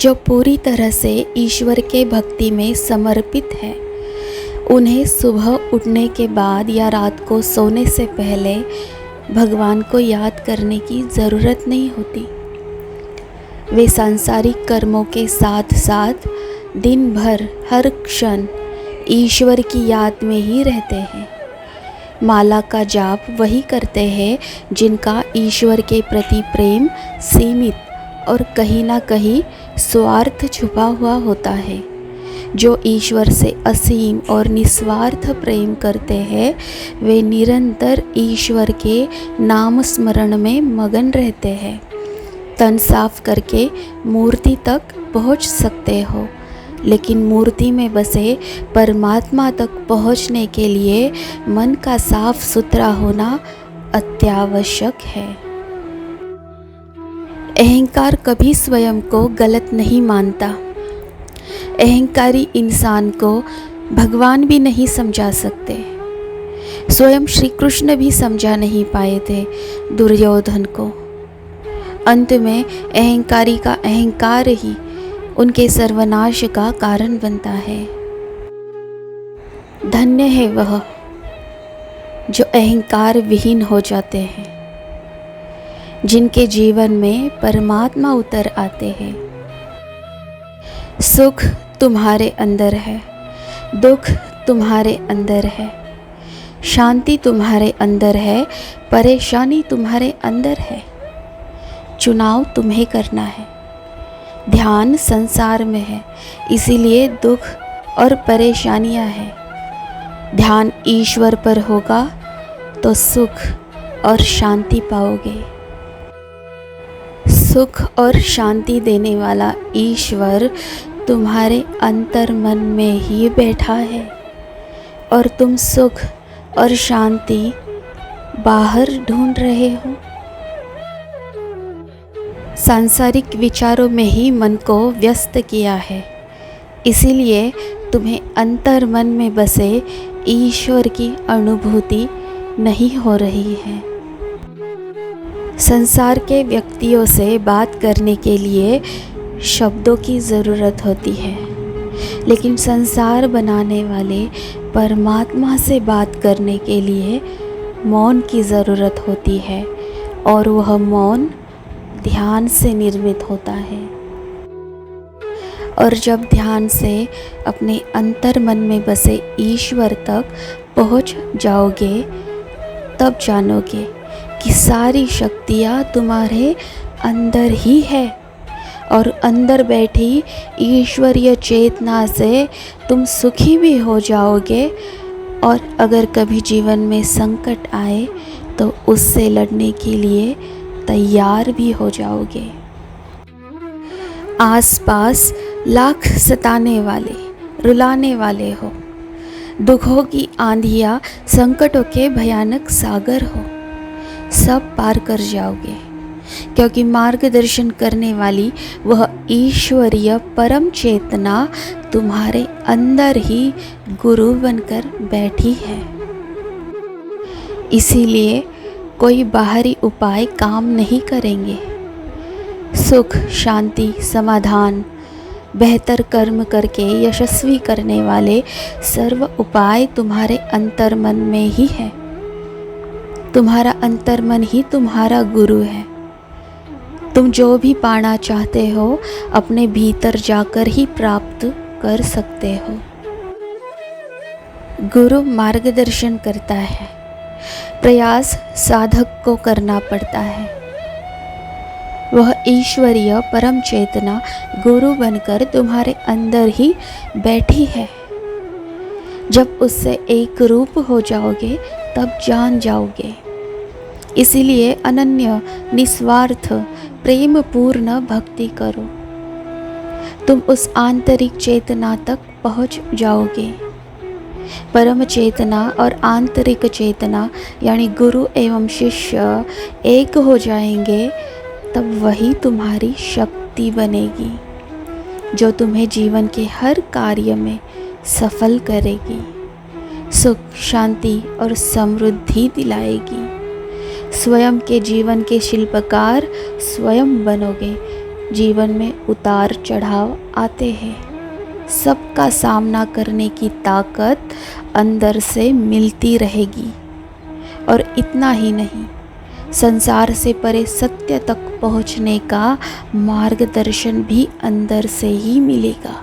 जो पूरी तरह से ईश्वर के भक्ति में समर्पित है, उन्हें सुबह उठने के बाद या रात को सोने से पहले भगवान को याद करने की ज़रूरत नहीं होती। वे सांसारिक कर्मों के साथ साथ दिन भर हर क्षण ईश्वर की याद में ही रहते हैं। माला का जाप वही करते हैं जिनका ईश्वर के प्रति प्रेम सीमित और कहीं ना कहीं स्वार्थ छुपा हुआ होता है। जो ईश्वर से असीम और निस्वार्थ प्रेम करते हैं, वे निरंतर ईश्वर के नाम स्मरण में मगन रहते हैं। तन साफ करके मूर्ति तक पहुंच सकते हो, लेकिन मूर्ति में बसे परमात्मा तक पहुंचने के लिए मन का साफ सुथरा होना अत्यावश्यक है। अहंकार कभी स्वयं को गलत नहीं मानता। अहंकारी इंसान को भगवान भी नहीं समझा सकते। स्वयं श्री कृष्ण भी समझा नहीं पाए थे दुर्योधन को। अंत में अहंकारी का अहंकार ही उनके सर्वनाश का कारण बनता है। धन्य है वह जो अहंकार विहीन हो जाते हैं, जिनके जीवन में परमात्मा उतर आते हैं। सुख तुम्हारे अंदर है, दुख तुम्हारे अंदर है, शांति तुम्हारे अंदर है, परेशानी तुम्हारे अंदर है। चुनाव तुम्हें करना है। ध्यान संसार में है, इसीलिए दुख और परेशानियां हैं। ध्यान ईश्वर पर होगा तो सुख और शांति पाओगे। सुख और शांति देने वाला ईश्वर तुम्हारे अंतर मन में ही बैठा है और तुम सुख और शांति बाहर ढूंढ रहे हो। सांसारिक विचारों में ही मन को व्यस्त किया है, इसीलिए तुम्हें अंतर मन में बसे ईश्वर की अनुभूति नहीं हो रही है। संसार के व्यक्तियों से बात करने के लिए शब्दों की ज़रूरत होती है, लेकिन संसार बनाने वाले परमात्मा से बात करने के लिए मौन की ज़रूरत होती है, और वह मौन ध्यान से निर्मित होता है। और जब ध्यान से अपने अंतर मन में बसे ईश्वर तक पहुंच जाओगे, तब जानोगे कि सारी शक्तियाँ तुम्हारे अंदर ही है, और अंदर बैठी ईश्वरीय चेतना से तुम सुखी भी हो जाओगे। और अगर कभी जीवन में संकट आए तो उससे लड़ने के लिए तैयार भी हो जाओगे। आसपास लाख सताने वाले, रुलाने वाले हो, दुखों की आंधियाँ, संकटों के भयानक सागर हो, सब पार कर जाओगे, क्योंकि मार्गदर्शन करने वाली वह ईश्वरीय परम चेतना तुम्हारे अंदर ही गुरु बनकर बैठी है। इसीलिए कोई बाहरी उपाय काम नहीं करेंगे। सुख, शांति, समाधान, बेहतर कर्म करके यशस्वी करने वाले सर्व उपाय तुम्हारे अंतर्मन में ही है। तुम्हारा अंतर्मन ही तुम्हारा गुरु है। तुम जो भी पाना चाहते हो अपने भीतर जाकर ही प्राप्त कर सकते हो। गुरु मार्गदर्शन करता है, प्रयास साधक को करना पड़ता है। वह ईश्वरीय परम चेतना गुरु बनकर तुम्हारे अंदर ही बैठी है। जब उससे एक रूप हो जाओगे तब जान जाओगे। इसीलिए अनन्य, निस्वार्थ, प्रेम पूर्ण भक्ति करो। तुम उस आंतरिक चेतना तक पहुंच जाओगे। परम चेतना और आंतरिक चेतना यानी गुरु एवं शिष्य एक हो जाएंगे, तब वही तुम्हारी शक्ति बनेगी, जो तुम्हें जीवन के हर कार्य में सफल करेगी, सुख, शांति और समृद्धि दिलाएगी। स्वयं के जीवन के शिल्पकार स्वयं बनोगे, जीवन में उतार चढ़ाव आते हैं। सबका सामना करने की ताकत अंदर से मिलती रहेगी। और इतना ही नहीं, संसार से परे सत्य तक पहुँचने का मार्गदर्शन भी अंदर से ही मिलेगा।